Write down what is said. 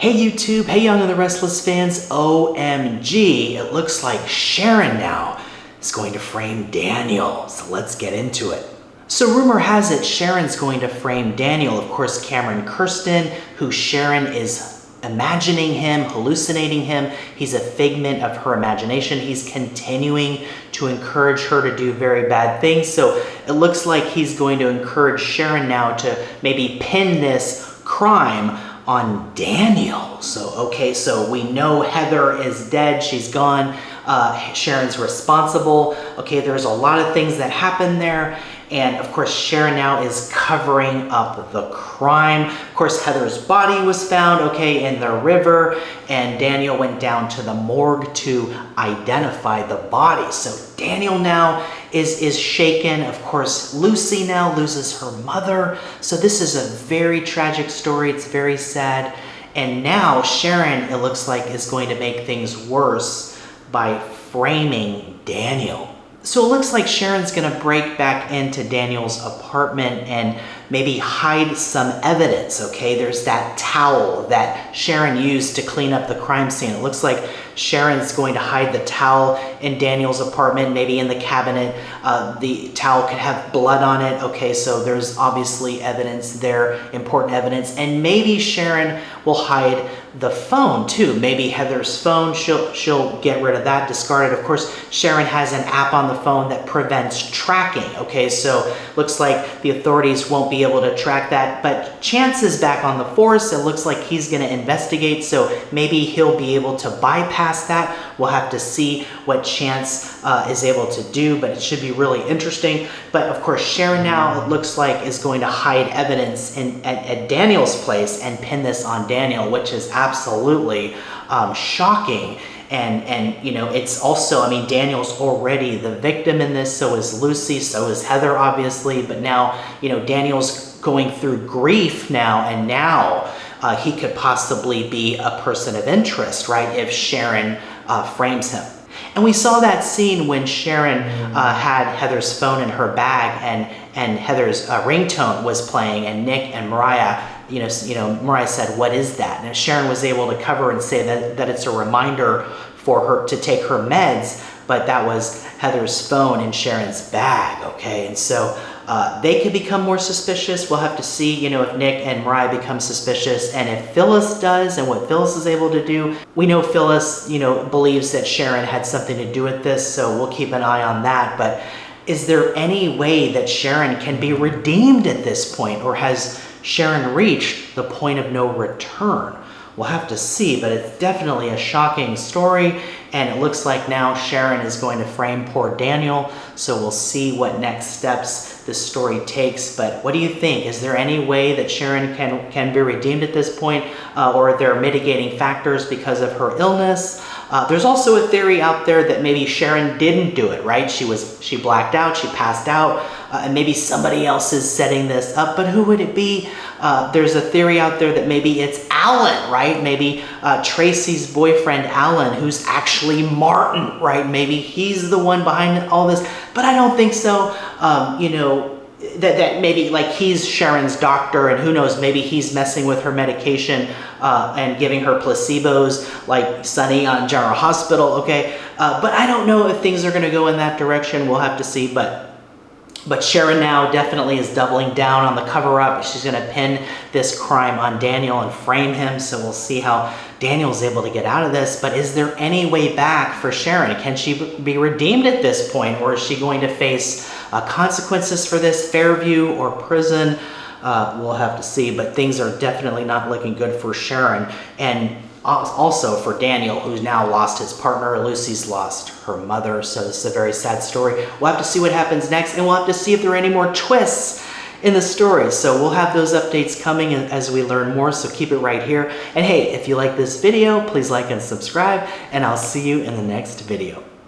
Hey YouTube, hey Young and the Restless fans, OMG, it looks like Sharon now is going to frame Daniel, so let's get into it. So rumor has it Sharon's going to frame Daniel, of course Cameron Kirsten, who Sharon is imagining him, hallucinating him. He's a figment of her imagination. He's continuing to encourage her to do very bad things, so it looks like he's going to encourage Sharon now to maybe pin this crime on Daniel. So we know Heather is dead, she's gone, Sharon's responsible. Okay, there's a lot of things that happen there, and of course Sharon now is covering up the crime. Of course Heather's body was found, okay, in the river, and Daniel went down to the morgue to identify the body. So Daniel now is shaken. Of course, Lucy now loses her mother. So this is a very tragic story. It's very sad. And now Sharon, it looks like, is going to make things worse by framing Daniel. So it looks like Sharon's gonna break back into Daniel's apartment and maybe hide some evidence, okay? There's that towel that Sharon used to clean up the crime scene. It looks like Sharon's going to hide the towel in Daniel's apartment, maybe in the cabinet. The towel could have blood on it, okay? So there's obviously evidence there, important evidence. And maybe Sharon will hide the phone too. Maybe Heather's phone, she'll get rid of that, discard it. Of course, Sharon has an app on the phone that prevents tracking, okay? So looks like the authorities won't be able to track that, but Chance is back on the force. It looks like he's gonna investigate, so maybe he'll be able to bypass that. We'll have to see what Chance is able to do, but it should be really interesting. But of course, Sharon now, it looks like, is going to hide evidence at Daniel's place and pin this on Daniel, which is absolutely shocking. And you know, it's also, I mean, Daniel's already the victim in this, so is Lucy, so is Heather, obviously, but now, you know, Daniel's going through grief now, and now he could possibly be a person of interest, right, if Sharon frames him. And we saw that scene when Sharon had Heather's phone in her bag, and Heather's ringtone was playing, and Nick and Mariah, Mariah said, "What is that?" And Sharon was able to cover and say that it's a reminder for her to take her meds, but that was Heather's phone in Sharon's bag, okay? And so they could become more suspicious. We'll have to see, if Nick and Mariah become suspicious, and if Phyllis does, and what Phyllis is able to do. We know Phyllis, believes that Sharon had something to do with this, so we'll keep an eye on that. But is there any way that Sharon can be redeemed at this point, or has Sharon reached the point of no return? We'll have to see, but it's definitely a shocking story, and it looks like now Sharon is going to frame poor Daniel, so we'll see what next steps this story takes. But what do you think? Is there any way that Sharon can be redeemed at this point, or are there mitigating factors because of her illness? There's also a theory out there that maybe Sharon didn't do it, right? She blacked out, she passed out, and maybe somebody else is setting this up, but who would it be? There's a theory out there that maybe it's Alan, right? Maybe Tracy's boyfriend, Alan, who's actually Martin, right? Maybe he's the one behind all this, but I don't think so. That maybe like he's Sharon's doctor, and who knows, maybe he's messing with her medication and giving her placebos like Sunny on General Hospital, okay? But I don't know if things are gonna go in that direction. We'll have to see, but Sharon now definitely is doubling down on the cover-up. She's gonna pin this crime on Daniel and frame him, so we'll see how Daniel's able to get out of this. But is there any way back for Sharon? Can she be redeemed at this point, or is she going to face consequences for this, Fairview or prison? We'll have to see, but things are definitely not looking good for Sharon, and also for Daniel, who's now lost his partner. Lucy's lost her mother, so this is a very sad story. We'll have to see what happens next, and we'll have to see if there are any more twists in the story. So we'll have those updates coming as we learn more, so keep it right here. And hey, if you like this video, please like and subscribe, and I'll see you in the next video.